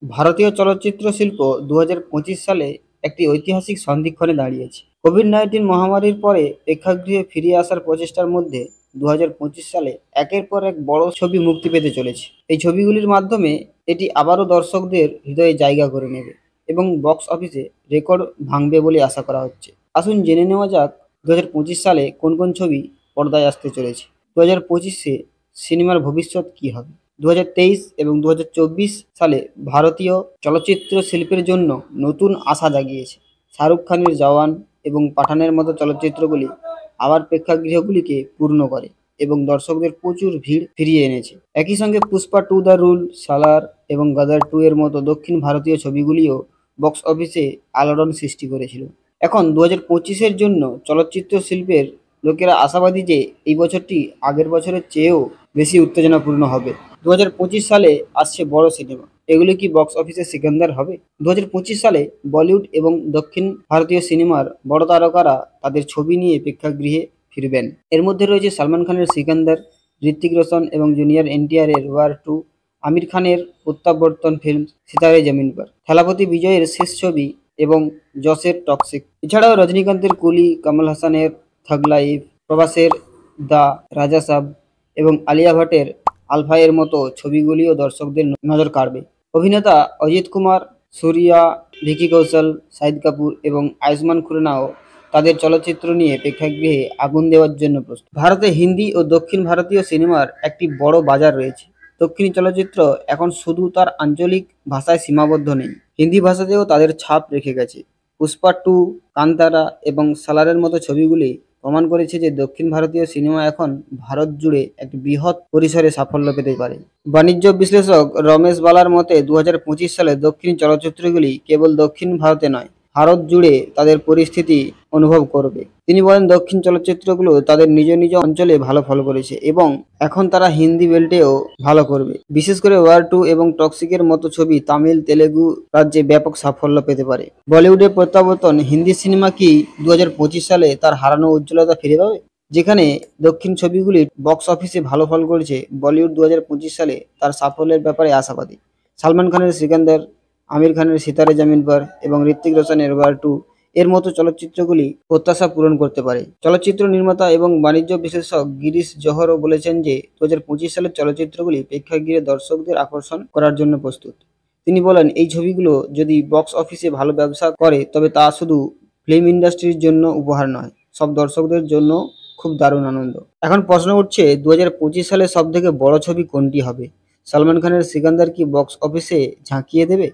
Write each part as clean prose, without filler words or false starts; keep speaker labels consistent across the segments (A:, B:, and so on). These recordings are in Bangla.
A: ভারতীয় চলচ্চিত্র শিল্প 2025 সালে একটি ঐতিহাসিক সন্ধিক্ষণে দাঁড়িয়েছে। কোভিড-19 মহামারীর পরে প্রেক্ষাগৃহে ফিরে আসার প্রচেষ্টার মধ্যে 2025 সালে একের পর এক বড় ছবি মুক্তি পেতে চলেছে। এই ছবিগুলির মাধ্যমে এটি আবারও দর্শকদের হৃদয়ে জায়গা করে নেবে এবং বক্স অফিসে রেকর্ড ভাঙবে বলে আশা করা হচ্ছে। আসুন জেনে নেওয়া যাক 2025 সালে কোন কোন ছবি পর্দায় আসতে চলেছে। 2025-এ সিনেমার ভবিষ্যৎ কী হবে? 2023 এবং 2024 সালে ভারতীয় চলচ্চিত্র শিল্পের জন্য নতুন আশা জাগিয়েছে। শাহরুখ খানের জওয়ান এবং পাঠানের মতো চলচ্চিত্রগুলি আবার প্রেক্ষাগৃহগুলিকে পূর্ণ করে এবং দর্শকদের প্রচুর ভিড় ফিরিয়ে এনেছে। একই সঙ্গে পুষ্পা 2 দ্য রুল, সালার এবং গদর 2 এর মতো দক্ষিণ ভারতীয় ছবিগুলিও বক্স অফিসে আলোড়ন সৃষ্টি করেছিল। এখন 2025-এর জন্য চলচ্চিত্র শিল্পের লোকেরা আশাবাদী যে এই বছরটি আগের বছরের চেয়েও বেশি উত্তেজনাপূর্ণ হবে। 2025 সালে আসছে বড় সিনেমা, এগুলি কি বক্স অফিসে সিকান্দার হবে? 2025 সালে বলিউড এবং দক্ষিণ ভারতীয় সিনেমার বড় তারকারা তাদের ছবি নিয়ে প্রেক্ষাগৃহে ফিরবেন। এর মধ্যে রয়েছে সালমান খানের সিকান্দার, ঋত্বিক রোশন এবং জুনিয়র এনটিআরের ওয়ার 2, আমির খানের প্রত্যাবর্তন ফিল্ম সিতারে জমিন পর, থালাপতি বিজয়ের শেষ ছবি এবং যশের টক্সিক। এছাড়াও রজনীকান্তের কুলি, কমল হাসানের থাগ লাইফ, প্রভাসের দ্য রাজা সাব এবং আলিয়া ভাটের আলফা এর মতো ছবিগুলিও দর্শকদের নজর কাড়বে। অভিনেতা অজিত কুমার, সূর্যা, ভিকি কৌশল, শাহিদ কাপুর এবং আয়ুষ্মান খুরানাও তাদের চলচ্চিত্র নিয়ে প্রেক্ষাগৃহে আগুন দেওয়ার জন্য প্রস্তুত। ভারতে হিন্দি ও দক্ষিণ ভারতীয় সিনেমার একটি বড় বাজার রয়েছে। দক্ষিণী চলচ্চিত্র এখন শুধু তার আঞ্চলিক ভাষায় সীমাবদ্ধ নেই, হিন্দি ভাষাতেও তাদের ছাপ রেখে গেছে। পুষ্পা 2, কান্তারা এবং সালারের মতো ছবিগুলি প্রমাণ করেছে যে দক্ষিণ ভারতীয় সিনেমা এখন ভারত জুড়ে একটি বৃহৎ পরিসরে সাফল্য পেতে পারে। বাণিজ্য বিশ্লেষক রমেশ বালার মতে 2025 সালে দক্ষিণী চলচ্চিত্রগুলি কেবল দক্ষিণ ভারতে নয়, ভারত জুড়ে তাদের পরিস্থিতি অনুভব করবে। তিনি বলেন, দক্ষিণ চলচ্চিত্রগুলো তাদের নিজ নিজ অঞ্চলে ভালো ফল করেছে এবং এখন তারা হিন্দি বেল্টেও ভালো করবে। বিশেষ করে ওয়ার 2 এবং টক্সিকের মতো ছবি তামিল, তেলেগু রাজ্যে ব্যাপক সাফল্য পেতে পারে। বলিউডের প্রত্যাবর্তন, হিন্দি সিনেমা কি 2025 সালে তার হারানো উজ্জ্বলতা ফিরে পাবে? যেখানে দক্ষিণ ছবিগুলি বক্স অফিসে ভালো ফল করেছে, বলিউড 2025 সালে তার সাফল্যের ব্যাপারে আশাবাদী। সালমান খানের সিকান্দার, আমির খানের সিতারে জমিন পর এবং ঋত্বিক রোশনের ওয়ার 2 এর মতো চলচ্চিত্রগুলি প্রত্যাশা পূরণ করতে পারে। চলচ্চিত্র নির্মাতা এবং বাণিজ্য বিশ্লেষক গিরিশ জোহরও বলেছেন যে 2025 সালের চলচ্চিত্রগুলি প্রেক্ষাগৃহে দর্শকদের আকর্ষণ করার জন্য প্রস্তুত। তিনি বলেন, এই ছবিগুলো যদি বক্স অফিসে ভালো ব্যবসা করে তবে তা শুধু ফিল্ম ইন্ডাস্ট্রির জন্য উপহার নয়, সব দর্শকদের জন্য খুব দারুণ আনন্দ। এখন প্রশ্ন উঠছে, 2025 সালে সবথেকে বড় ছবি কোনটি হবে? সালমান খানের সিকান্দার কি বক্স অফিসে ঝাঁকিয়ে দেবে,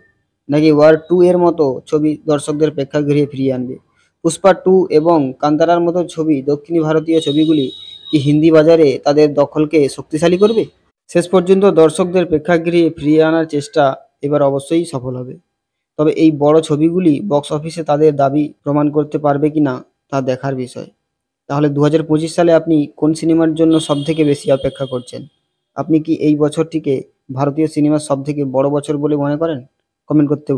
A: নাকি ওয়ার 2 এর মতো ছবি দর্শকদের প্রেক্ষাগৃহে ফিরিয়ে আনবে? পুষ্পা 2 এবং কান্তারার মতো ছবি দক্ষিণী ভারতীয় ছবিগুলি কি হিন্দি বাজারে তাদের দখলকে শক্তিশালী করবে? শেষ পর্যন্ত দর্শকদের প্রেক্ষাগৃহে ফিরিয়ে আনার চেষ্টা এবার অবশ্যই সফল হবে। তবে এই বড় ছবিগুলি বক্স অফিসে তাদের দাবি প্রমাণ করতে পারবে কিনা তা দেখার বিষয়। তাহলে 2025 সালে আপনি কোন সিনেমার জন্য সবথেকে বেশি অপেক্ষা করছেন? আপনি কি এই বছরটিকে ভারতীয় সিনেমার সবথেকে বড় বছর বলে মনে করেন? কমেন্ট করতে